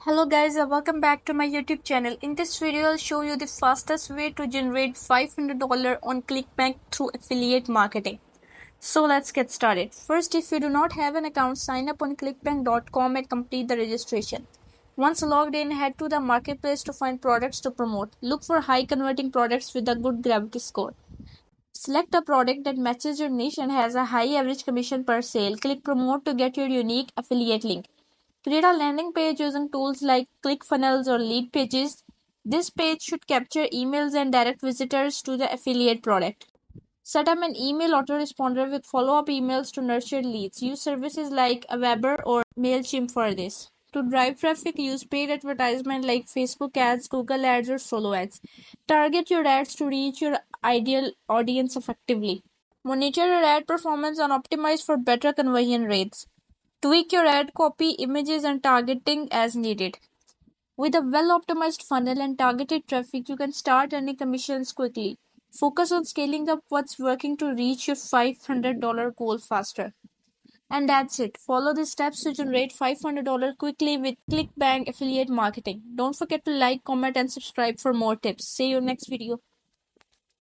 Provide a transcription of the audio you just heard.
Hello guys, welcome back to my YouTube channel. In this video, I'll show you the fastest way to generate $500 on ClickBank through affiliate marketing. So let's get started. First, if you do not have an account, sign up on clickbank.com and complete the registration. Once logged in, head to the marketplace to find products to promote. Look for high converting products with a good gravity score. Select a product that matches your niche and has a high average commission per sale. Click promote to get your unique affiliate link. Create a landing page using tools like ClickFunnels or Lead Pages. This page should capture emails and direct visitors to the affiliate product. Set up an email autoresponder with follow-up emails to nurture leads. Use services like Aweber or MailChimp for this. To drive traffic, use paid advertisement like Facebook ads, Google ads, or solo ads. Target your ads to reach your ideal audience effectively. Monitor your ad performance and optimize for better conversion rates. Tweak your ad copy, images, and targeting as needed. With a well-optimized funnel and targeted traffic, you can start earning commissions quickly. Focus on scaling up what's working to reach your $500 goal faster. And that's it. Follow the steps to generate $500 quickly with ClickBank affiliate marketing. Don't forget to like, comment, and subscribe for more tips. See you next video.